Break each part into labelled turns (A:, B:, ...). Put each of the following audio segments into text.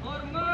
A: Hormat.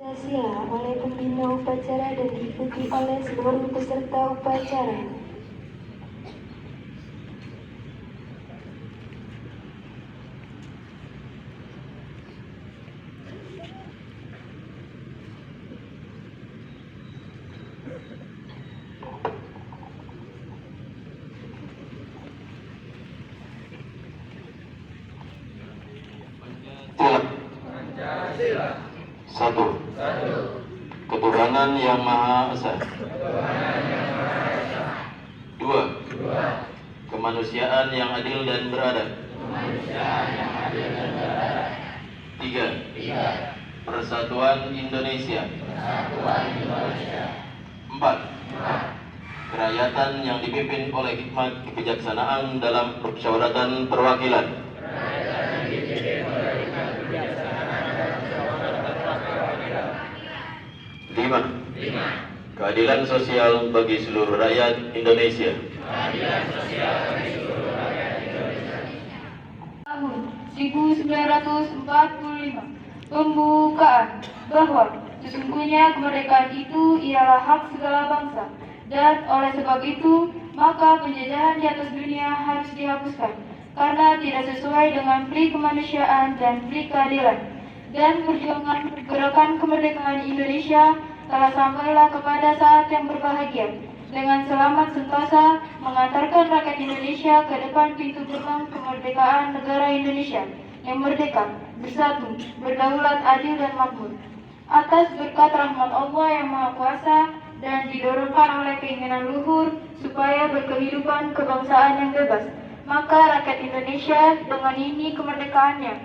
B: Pancasila oleh pembina upacara dan diikuti oleh seluruh peserta upacara.
C: Pancasila. Satu. Ketuhanan Yang Maha Esa. Dua. Kemanusiaan yang adil dan beradab. Tiga. Persatuan Indonesia. Empat. Kerakyatan yang dipimpin oleh hikmat kebijaksanaan dalam permusyawaratan perwakilan. 5. Keadilan sosial bagi seluruh rakyat Indonesia.
B: Tahun 1945, pembukaan bahwa sesungguhnya kemerdekaan itu ialah hak segala bangsa, dan oleh sebab itu maka penjajahan di atas dunia harus dihapuskan karena tidak sesuai dengan pri kemanusiaan dan pri keadilan. Dan perjuangan pergerakan kemerdekaan Indonesia telah sampailah kepada saat yang berbahagia dengan selamat sentosa mengantarkan rakyat Indonesia ke depan pintu gerbang kemerdekaan negara Indonesia yang merdeka, bersatu, berdaulat, adil dan makmur. Atas berkat rahmat Allah yang Maha Kuasa dan didorongkan oleh keinginan luhur supaya berkehidupan kebangsaan yang bebas, maka rakyat Indonesia dengan ini kemerdekaannya.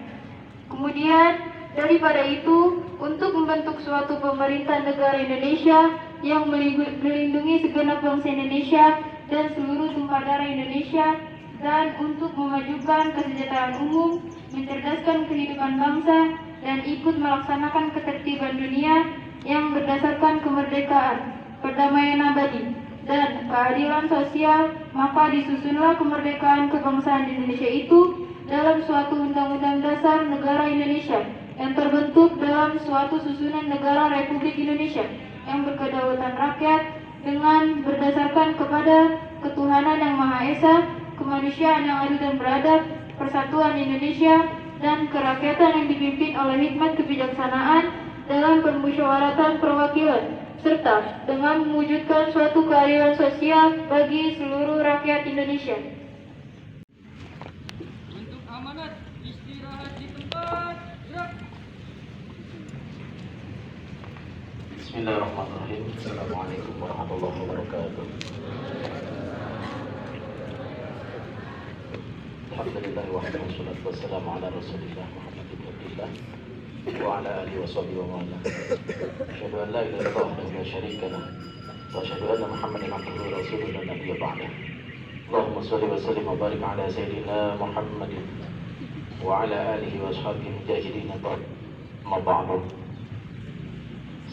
B: Kemudian daripada itu, untuk membentuk suatu pemerintah negara Indonesia yang melindungi segenap bangsa Indonesia dan seluruh tumpah darah Indonesia, dan untuk memajukan kesejahteraan umum, mencerdaskan kehidupan bangsa, dan ikut melaksanakan ketertiban dunia yang berdasarkan kemerdekaan, perdamaian abadi, dan keadilan sosial, maka disusunlah kemerdekaan kebangsaan Indonesia itu dalam suatu undang-undang dasar negara Indonesia yang terbentuk dalam suatu susunan negara Republik Indonesia yang berkedaulatan rakyat dengan berdasarkan kepada ketuhanan yang Maha Esa, kemanusiaan yang adil dan beradab, persatuan Indonesia, dan kerakyatan yang dipimpin oleh hikmat kebijaksanaan dalam permusyawaratan perwakilan, serta dengan mewujudkan suatu keadilan sosial bagi seluruh rakyat Indonesia.
A: Untuk amanat istirahat di tempat. Gerak.
C: Bismillahirrahmanirrahim. Assalamualaikum warahmatullahi wabarakatuh. Alhamdulillah wahdahu wassalatu wassalamu ala rasulillah Muhammad ibn Abdillah wa ala alihi wa sahbihi wa man wala. Asyhadu an la ilaha illallah wahdahu la syarika lah wa asyhadu anna Muhammadan abduhu wa rasuluhu la nabiyya ba'dah. Allahumma shalli wa sallim wa barik ala sayyidina Muhammadin wa ala alihi wa ashabihi mujahidin amma ba'du.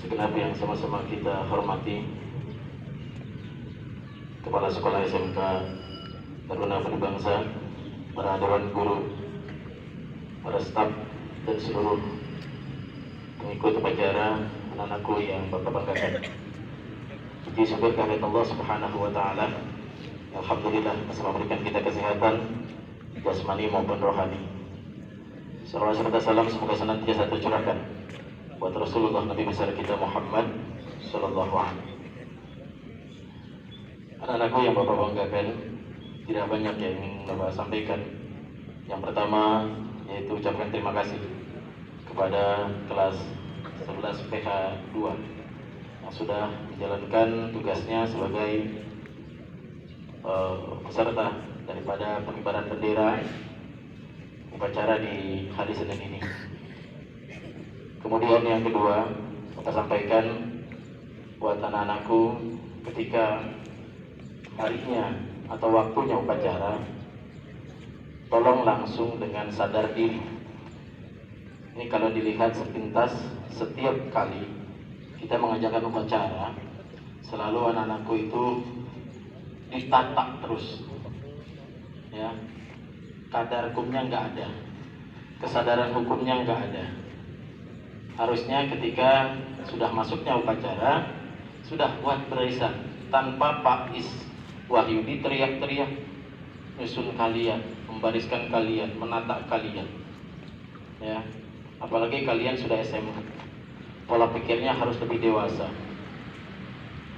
C: Segenap yang sama-sama kita hormati, Kepala Sekolah SMK Taruna Penuh Bangsa, para dewan guru, para staf, dan seluruh pengikut upacara, anak-anakku yang Bapak banggakan. Puji syukur kehadirat Allah Subhanahu wa Ta'ala. Alhamdulillah masih memberikan kita kesehatan jasmani maupun rohani. Salawat serta salam semoga senantiasa tercurahkan buat Rasulullah Nabi besar kita Muhammad Sallallahu Alaihi. Anak-anakku yang Bapak banggakan, tidak banyak yang ingin Bapak sampaikan. Yang pertama yaitu ucapkan terima kasih kepada kelas 11 PH 2 yang sudah menjalankan tugasnya sebagai peserta daripada pengibaran bendera upacara di hari Senin ini. Kemudian yang kedua, Bapak sampaikan buat anak-anakku ketika harinya atau waktunya upacara, tolong langsung dengan sadar diri. Ini kalau dilihat sepintas, setiap kali kita mengajarkan upacara, selalu anak-anakku itu ditatak terus, ya. Kadar hukumnya nggak ada, kesadaran hukumnya nggak ada. Harusnya ketika sudah masuknya upacara, sudah buat barisan tanpa Pak Is Wahyudi teriak-teriak nyusun kalian, membariskan kalian, menata kalian, ya. Apalagi kalian sudah SMA, pola pikirnya harus lebih dewasa.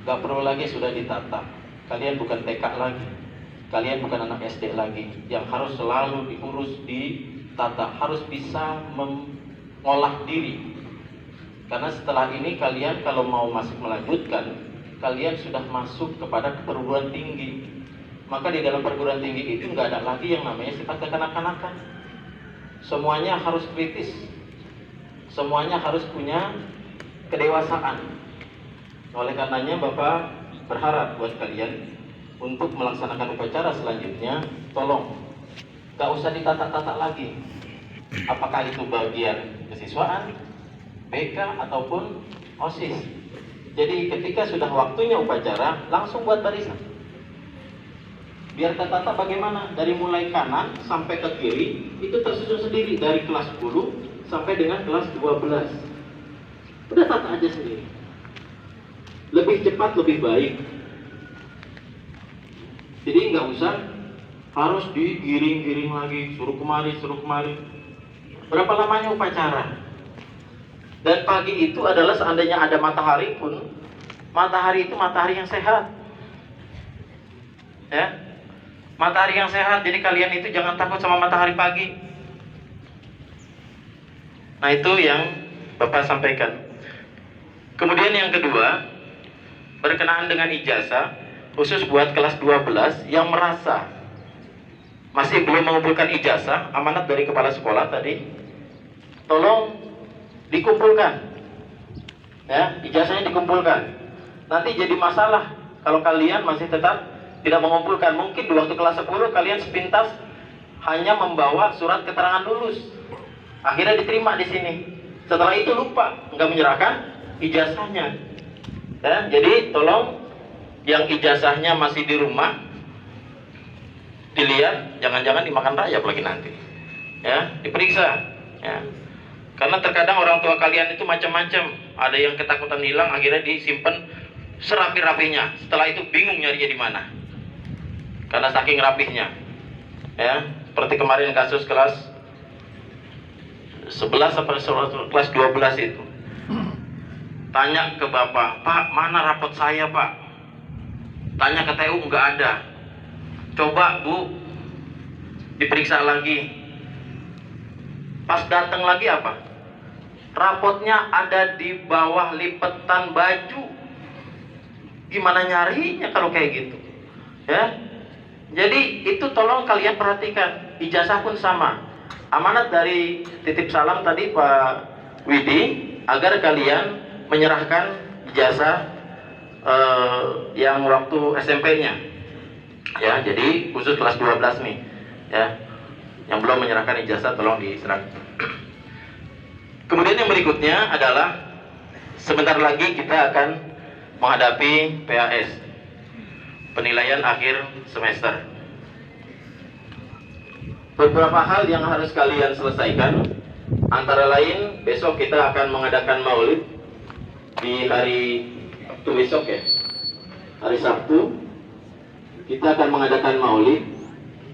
C: Gak perlu lagi sudah ditata. Kalian bukan TK lagi, kalian bukan anak SD lagi yang harus selalu diurus, ditata, harus bisa mengolah diri. Karena setelah ini kalian kalau mau masuk melanjutkan, kalian sudah masuk kepada perguruan tinggi. Maka di dalam perguruan tinggi itu nggak ada lagi yang namanya sifat kekanak-kanakan. Semuanya harus kritis, semuanya harus punya kedewasaan. Oleh karenanya Bapak berharap buat kalian untuk melaksanakan upacara selanjutnya, tolong nggak usah ditata-tata lagi. Apakah itu bagian kesiswaan, BK ataupun OSIS. Jadi ketika sudah waktunya upacara, langsung buat barisan. Biar tertata bagaimana, dari mulai kanan sampai ke kiri, itu tersusun sendiri dari kelas 10 sampai dengan kelas 12. Udah tata aja sendiri. Lebih cepat, lebih baik. Jadi nggak usah harus digiring-giring lagi, suruh kemari. Berapa lamanya upacara? Dan pagi itu adalah seandainya ada matahari pun, matahari itu matahari yang sehat, ya, matahari yang sehat. Jadi kalian itu jangan takut sama matahari pagi. Nah itu yang Bapak sampaikan. Kemudian yang kedua, berkenaan dengan ijazah, khusus buat kelas 12 yang merasa masih belum mengumpulkan ijazah, amanat dari kepala sekolah tadi, tolong dikumpulkan, ya, ijazahnya dikumpulkan. Nanti jadi masalah kalau kalian masih tetap tidak mengumpulkan. Mungkin di waktu kelas 10 kalian sepintas hanya membawa surat keterangan lulus, akhirnya diterima di sini. Setelah itu lupa, nggak menyerahkan ijazahnya. Ya, jadi tolong yang ijazahnya masih di rumah dilihat, jangan-jangan dimakan rayap lagi nanti, ya, diperiksa, ya. Karena terkadang orang tua kalian itu macam-macam. Ada yang ketakutan hilang, akhirnya disimpan serapi-rapinya. Setelah itu bingung nyarinya di mana. Karena saking rapihnya. Ya, seperti kemarin kasus kelas 11 sampai kelas 12 itu. Tanya ke bapak, "Pak, mana rapot saya, Pak?" Tanya ke TU, nggak ada. Coba Bu, diperiksa lagi. Pas datang lagi apa? Rapotnya ada di bawah lipetan baju. Gimana nyarinya kalau kayak gitu? Ya. Jadi itu tolong kalian perhatikan. Ijazah pun sama. Amanat dari titip salam tadi Pak Widi agar kalian menyerahkan ijazah yang waktu SMP-nya. Ya, jadi khusus kelas 12 nih. Ya. Yang belum menyerahkan ijazah tolong diserahkan. Kemudian yang berikutnya adalah sebentar lagi kita akan menghadapi PAS, penilaian akhir semester. Beberapa hal yang harus kalian selesaikan, antara lain besok kita akan mengadakan maulid di hari Sabtu besok ya. Hari Sabtu kita akan mengadakan maulid.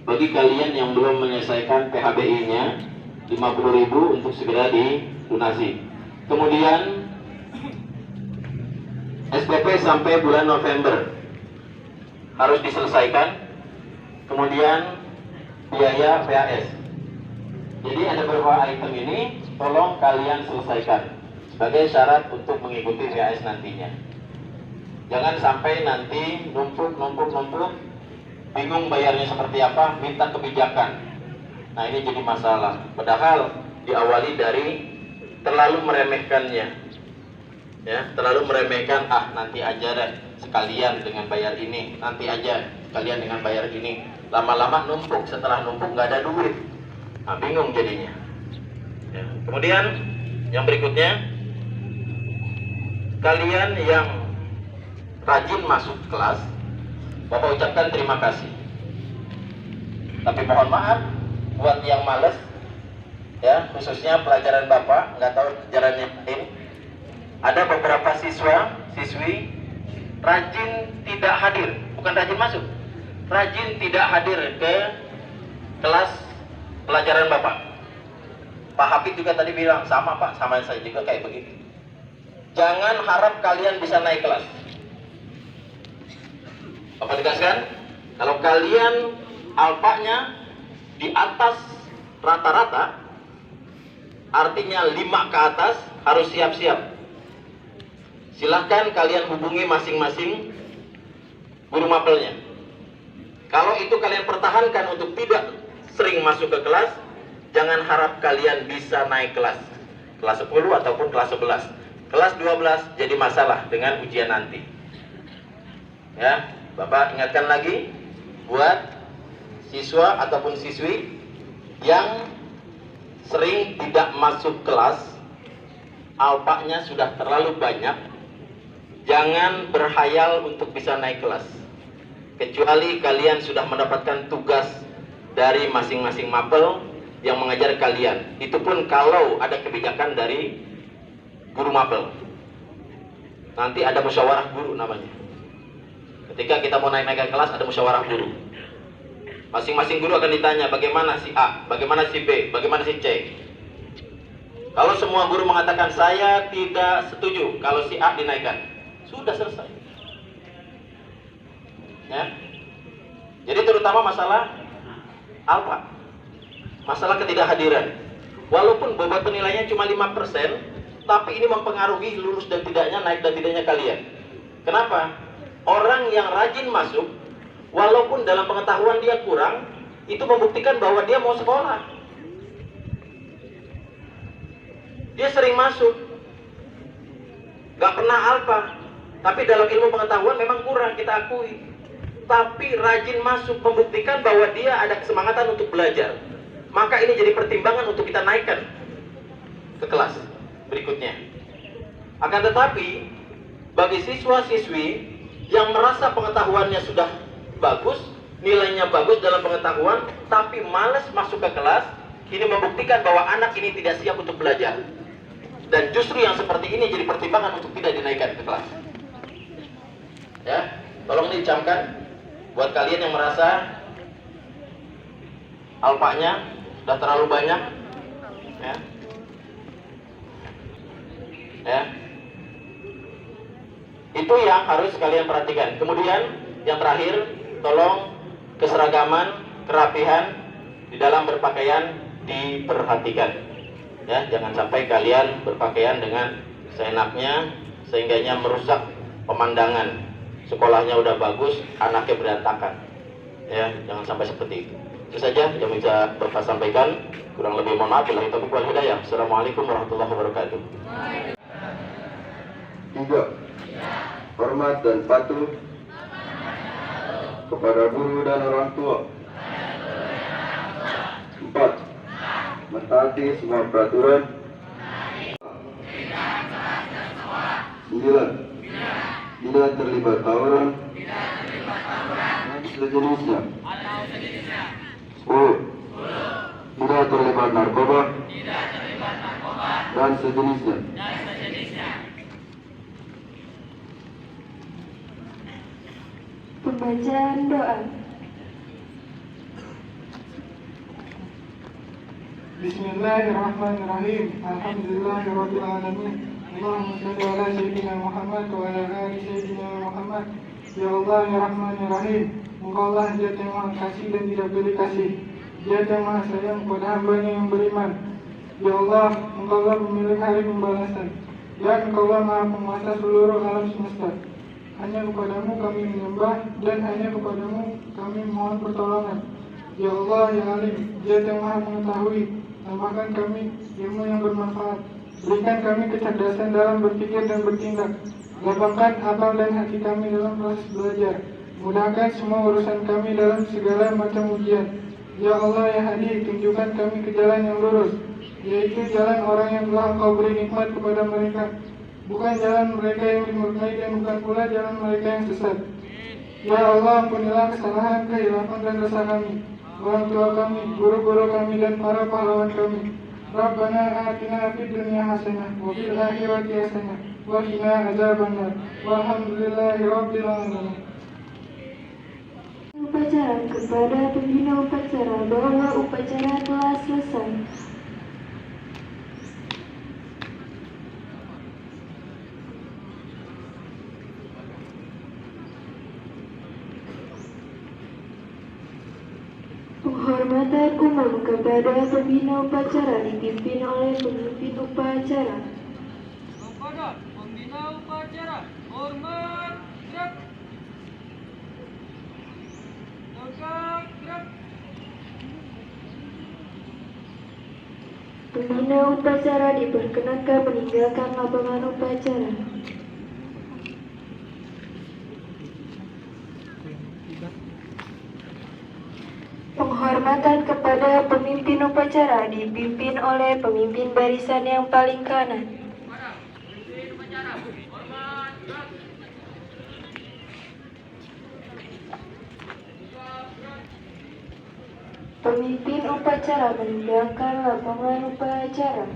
C: Bagi kalian yang belum menyelesaikan PHBI-nya 50.000 untuk segera dilunasi. Kemudian SPP sampai bulan November harus diselesaikan. Kemudian biaya PAS. Jadi ada beberapa item ini tolong kalian selesaikan sebagai syarat untuk mengikuti PAS nantinya. Jangan sampai nanti numpuk, bingung bayarnya seperti apa, minta kebijakan. Nah ini jadi masalah. Padahal diawali dari terlalu meremehkannya. Ya, terlalu meremehkan, nanti aja deh sekalian dengan bayar ini, nanti aja sekalian dengan bayar ini. Lama-lama numpuk, setelah numpuk nggak ada duit. Nah, bingung jadinya. Ya. Kemudian yang berikutnya, kalian yang rajin masuk kelas, Bapak ucapkan terima kasih. Tapi mohon maaf buat yang males, ya khususnya pelajaran Bapak nggak tahu pelajarannya lain. Ada beberapa siswi rajin tidak hadir, bukan rajin masuk, rajin tidak hadir ke kelas pelajaran Bapak. Pak Hafid juga tadi bilang sama Pak, sama saya juga kayak begitu. Jangan harap kalian bisa naik kelas. Bapak tegaskan, kalau kalian alfanya di atas rata-rata, artinya 5 ke atas, harus siap-siap. Silahkan kalian hubungi masing-masing guru mapelnya. Kalau itu kalian pertahankan untuk tidak sering masuk ke kelas, jangan harap kalian bisa naik kelas 10 ataupun kelas 11. Kelas 12 jadi masalah dengan ujian nanti. Ya, Bapak ingatkan lagi buat siswa ataupun siswi yang sering tidak masuk kelas, alpanya sudah terlalu banyak, jangan berhayal untuk bisa naik kelas. Kecuali kalian sudah mendapatkan tugas dari masing-masing mapel yang mengajar kalian. Itu pun kalau ada kebijakan dari guru mapel. Nanti ada musyawarah guru namanya. Ketika kita mau naik-naik kelas ada musyawarah guru. Masing-masing guru akan ditanya bagaimana si A, bagaimana si B, bagaimana si C. Kalau semua guru mengatakan saya tidak setuju kalau si A dinaikkan, sudah selesai. Ya. Jadi terutama masalah alfa, masalah ketidakhadiran. Walaupun bobot penilaiannya cuma 5%, tapi ini mempengaruhi lulus dan tidaknya, naik dan tidaknya kalian. Kenapa? Orang yang rajin masuk, walaupun dalam pengetahuan dia kurang, itu membuktikan bahwa dia mau sekolah. Dia sering masuk, gak pernah alfa, tapi dalam ilmu pengetahuan memang kurang, kita akui. Tapi rajin masuk membuktikan bahwa dia ada kesemangatan untuk belajar. Maka ini jadi pertimbangan untuk kita naikkan ke kelas berikutnya. Akan tetapi bagi siswa-siswi yang merasa pengetahuannya sudah bagus, nilainya bagus dalam pengetahuan, tapi malas masuk ke kelas, ini membuktikan bahwa anak ini tidak siap untuk belajar. Dan justru yang seperti ini jadi pertimbangan untuk tidak dinaikkan ke kelas. Ya, tolong dicamkan buat kalian yang merasa alfanya sudah terlalu banyak, ya. Ya. Itu yang harus kalian perhatikan. Kemudian yang terakhir, tolong keseragaman, kerapihan di dalam berpakaian diperhatikan. Ya, jangan sampai kalian berpakaian dengan seenaknya sehingganya merusak pemandangan. Sekolahnya udah bagus, anaknya berantakan. Ya, jangan sampai seperti itu. Itu saja yang bisa Bapak sampaikan. Kurang lebih mohon maaf. Billahi taufiq wal hidayah. Assalamualaikum warahmatullahi wabarakatuh.
D: 3. Hormat dan patuh kepada guru dan orang tua. 4. Mentaati semua peraturan. 9. Tidak terlibat tawuran dan sejenisnya. 10. Tidak terlibat narkoba dan sejenisnya.
B: Pembacaan doa.
E: Bismillahirrahmanirrahim. Alhamdulillahirabbil alamin. Allahumma shalli ala sayyidina Muhammad wa ala ali sayyidina Muhammad. Ya Allah ya Rahman ya Rahim. Engkaulah Zat yang Maha Kasih dan tidak pilih kasih. Zat yang Maha Sayang kepada hambanya yang beriman. Ya Allah, Engkaulah pemilik hari pembalasan. Dan Engkaulah Maha Penguasa seluruh alam semesta. Hanya kepadamu kami menyembah dan hanya kepadamu kami mohon pertolongan. Ya Allah, Ya Alim, Zat yang Maha Mengetahui, tambahkan kami ilmu yang bermanfaat. Berikan kami kecerdasan dalam berpikir dan bertindak. Lapangkan akal dan hati kami dalam proses belajar. Mudahkan semua urusan kami dalam segala macam ujian. Ya Allah, Ya Hadi, tunjukkan kami ke jalan yang lurus, yaitu jalan orang yang telah Engkau beri nikmat kepada mereka. Bukan jalan mereka yang dimurkai dan bukan pula jalan mereka yang sesat. Ya Allah, ampunilah kesalahan, kehilapan dan dosa kami, orang tua kami, guru-guru kami dan para pahlawan kami. Rabbana atina fid dunya hasanah wa fil akhirati hasanah wa qina adzabannar. Walhamdulillahirabbil alamin.
B: Upacara kepada pembina upacara bahwa upacara telah selesai. Penghormatan umum kepada pembina upacara dipimpin oleh pemimpin upacara.
A: Kepada pembina upacara, hormat, gerak. Tegak, gerak.
B: Pembina upacara diperkenankan meninggalkan lapangan upacara. Penghormatan kepada pemimpin upacara dipimpin oleh pemimpin barisan yang paling kanan.
A: Kepada pemimpin upacara, hormat, gerak. Tegak, gerak.
B: Pemimpin upacara meninggalkan lapangan upacara.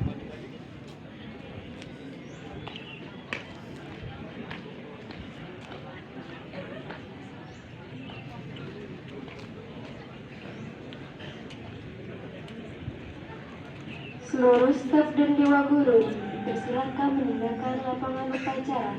B: Seluruh staf dan dewa guru dipersilakan meninggalkan lapangan upacara.